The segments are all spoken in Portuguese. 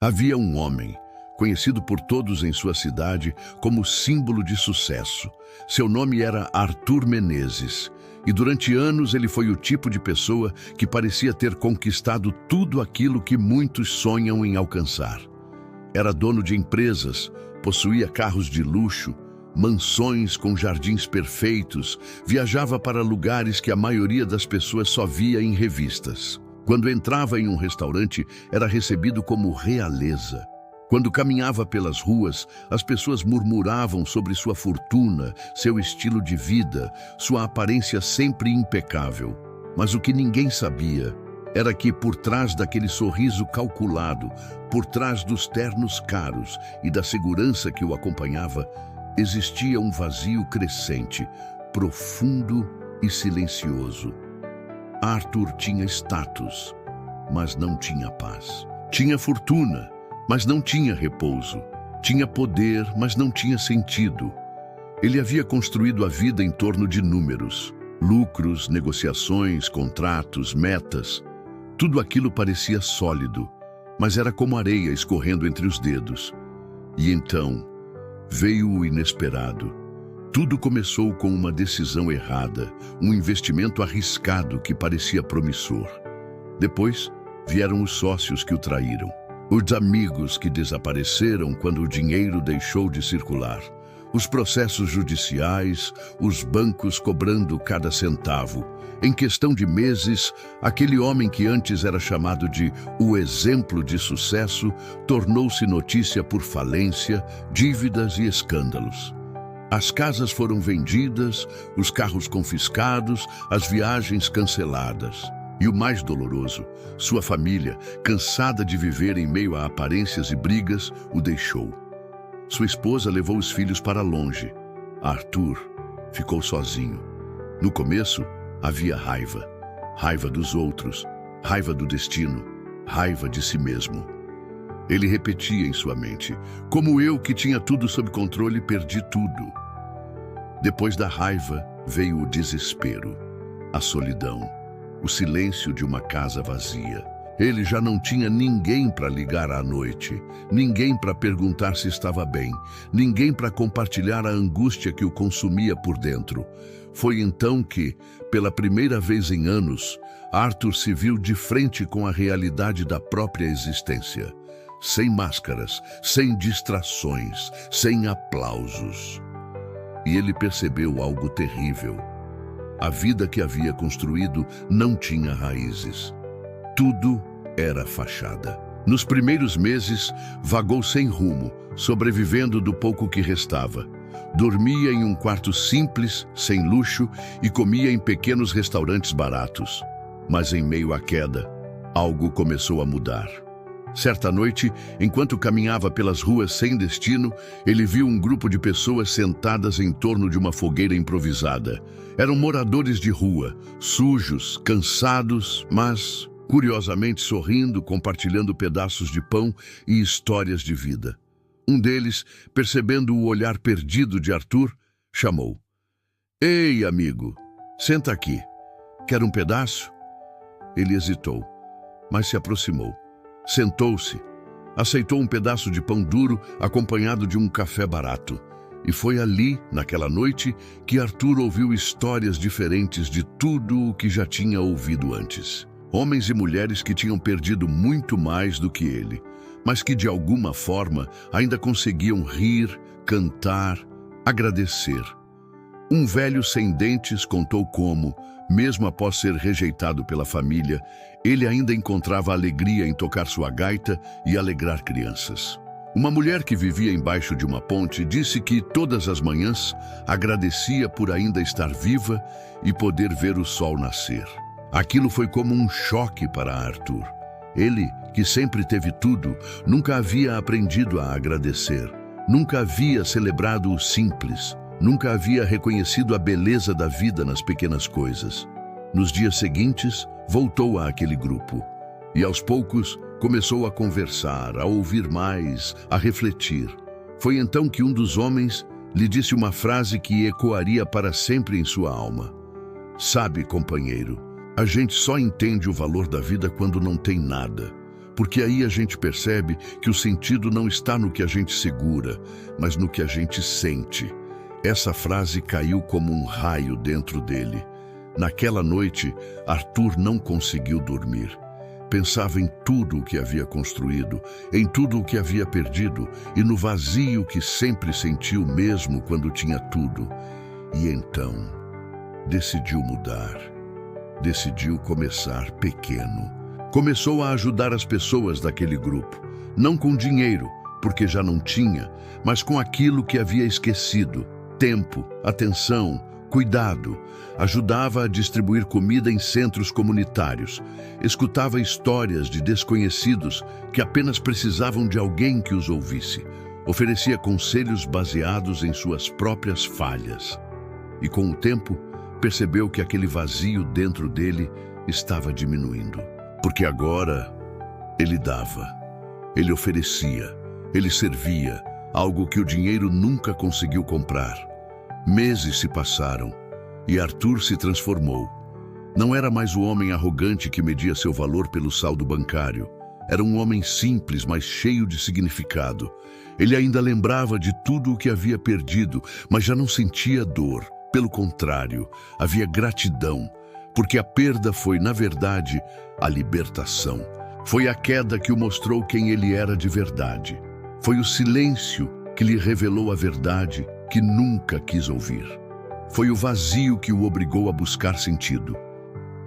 Havia um homem, conhecido por todos em sua cidade como símbolo de sucesso. Seu nome era Arthur Menezes, e durante anos ele foi o tipo de pessoa que parecia ter conquistado tudo aquilo que muitos sonham em alcançar. Era dono de empresas, possuía carros de luxo, mansões com jardins perfeitos, viajava para lugares que a maioria das pessoas só via em revistas. Quando entrava em um restaurante, era recebido como realeza. Quando caminhava pelas ruas, as pessoas murmuravam sobre sua fortuna, seu estilo de vida, sua aparência sempre impecável. Mas o que ninguém sabia era que, por trás daquele sorriso calculado, por trás dos ternos caros e da segurança que o acompanhava, existia um vazio crescente, profundo e silencioso. Arthur tinha status, mas não tinha paz. Tinha fortuna, mas não tinha repouso. Tinha poder, mas não tinha sentido. Ele havia construído a vida em torno de números, lucros, negociações, contratos, metas. Tudo aquilo parecia sólido, mas era como areia escorrendo entre os dedos. E então veio o inesperado. Tudo começou com uma decisão errada, um investimento arriscado que parecia promissor. Depois, vieram os sócios que o traíram, os amigos que desapareceram quando o dinheiro deixou de circular, os processos judiciais, os bancos cobrando cada centavo. Em questão de meses, aquele homem que antes era chamado de o exemplo de sucesso tornou-se notícia por falência, dívidas e escândalos. As casas foram vendidas, os carros confiscados, as viagens canceladas. E o mais doloroso, sua família, cansada de viver em meio a aparências e brigas, o deixou. Sua esposa levou os filhos para longe. Arthur ficou sozinho. No começo, havia raiva. Raiva dos outros, raiva do destino, raiva de si mesmo. Ele repetia em sua mente: como eu, que tinha tudo sob controle, perdi tudo. Depois da raiva veio o desespero, a solidão, o silêncio de uma casa vazia. Ele já não tinha ninguém para ligar à noite, ninguém para perguntar se estava bem, ninguém para compartilhar a angústia que o consumia por dentro. Foi então que, pela primeira vez em anos, Arthur se viu de frente com a realidade da própria existência. Sem máscaras, sem distrações, sem aplausos. E ele percebeu algo terrível. A vida que havia construído não tinha raízes. Tudo era fachada. Nos primeiros meses, vagou sem rumo, sobrevivendo do pouco que restava. Dormia em um quarto simples, sem luxo, e comia em pequenos restaurantes baratos. Mas em meio à queda, algo começou a mudar. Certa noite, enquanto caminhava pelas ruas sem destino, ele viu um grupo de pessoas sentadas em torno de uma fogueira improvisada. Eram moradores de rua, sujos, cansados, mas, curiosamente, sorrindo, compartilhando pedaços de pão e histórias de vida. Um deles, percebendo o olhar perdido de Arthur, chamou: "Ei, amigo, senta aqui. Quer um pedaço?" Ele hesitou, mas se aproximou. Sentou-se, aceitou um pedaço de pão duro acompanhado de um café barato. E foi ali, naquela noite, que Arthur ouviu histórias diferentes de tudo o que já tinha ouvido antes. Homens e mulheres que tinham perdido muito mais do que ele, mas que de alguma forma ainda conseguiam rir, cantar, agradecer. Um velho sem dentes contou como, mesmo após ser rejeitado pela família, ele ainda encontrava alegria em tocar sua gaita e alegrar crianças. Uma mulher que vivia embaixo de uma ponte disse que todas as manhãs agradecia por ainda estar viva e poder ver o sol nascer. Aquilo foi como um choque para Arthur. Ele, que sempre teve tudo, nunca havia aprendido a agradecer, nunca havia celebrado o simples, nunca havia reconhecido a beleza da vida nas pequenas coisas. Nos dias seguintes, voltou àquele grupo. E aos poucos, começou a conversar, a ouvir mais, a refletir. Foi então que um dos homens lhe disse uma frase que ecoaria para sempre em sua alma. "Sabe, companheiro, a gente só entende o valor da vida quando não tem nada. porque aí a gente percebe que o sentido não está no que a gente segura, mas no que a gente sente. Essa frase caiu como um raio dentro dele. Naquela noite, Arthur não conseguiu dormir. Pensava em tudo o que havia construído, em tudo o que havia perdido e no vazio que sempre sentiu mesmo quando tinha tudo. E então, decidiu mudar. Decidiu começar pequeno. Começou a ajudar as pessoas daquele grupo, não com dinheiro, porque já não tinha, mas com aquilo que havia esquecido: tempo, atenção, cuidado. Ajudava a distribuir comida em centros comunitários. Escutava histórias de desconhecidos que apenas precisavam de alguém que os ouvisse. Oferecia conselhos baseados em suas próprias falhas. E com o tempo, percebeu que aquele vazio dentro dele estava diminuindo. Porque agora ele dava, ele oferecia, ele servia, algo que o dinheiro nunca conseguiu comprar. Meses se passaram e Arthur se transformou. Não era mais o homem arrogante que media seu valor pelo saldo bancário. Era um homem simples, mas cheio de significado. Ele ainda lembrava de tudo o que havia perdido, mas já não sentia dor. Pelo contrário, havia gratidão, porque a perda foi, na verdade, a libertação. Foi a queda que o mostrou quem ele era de verdade. Foi o silêncio que lhe revelou a verdade que nunca quis ouvir. Foi o vazio que o obrigou a buscar sentido.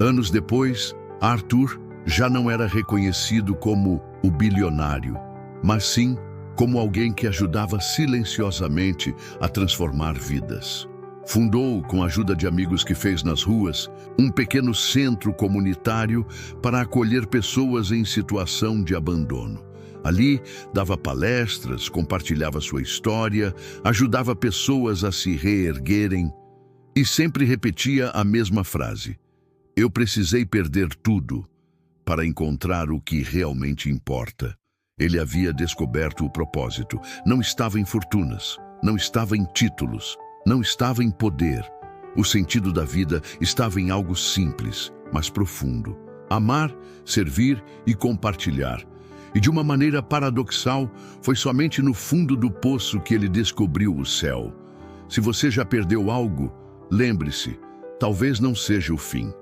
Anos depois, Arthur já não era reconhecido como o bilionário, mas sim como alguém que ajudava silenciosamente a transformar vidas. Fundou, com a ajuda de amigos que fez nas ruas, um pequeno centro comunitário para acolher pessoas em situação de abandono. Ali, dava palestras, compartilhava sua história, ajudava pessoas a se reerguerem e sempre repetia a mesma frase: eu precisei perder tudo para encontrar o que realmente importa. Ele havia descoberto o propósito. Não estava em fortunas, não estava em títulos, não estava em poder. O sentido da vida estava em algo simples, mas profundo: amar, servir e compartilhar. E de uma maneira paradoxal, foi somente no fundo do poço que ele descobriu o céu. Se você já perdeu algo, lembre-se, talvez não seja o fim.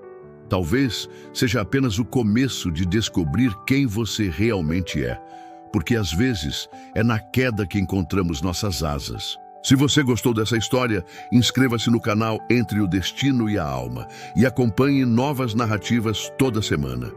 Talvez seja apenas o começo de descobrir quem você realmente é. Porque às vezes é na queda que encontramos nossas asas. Se você gostou dessa história, inscreva-se no canal Entre o Destino e a Alma e acompanhe novas narrativas toda semana.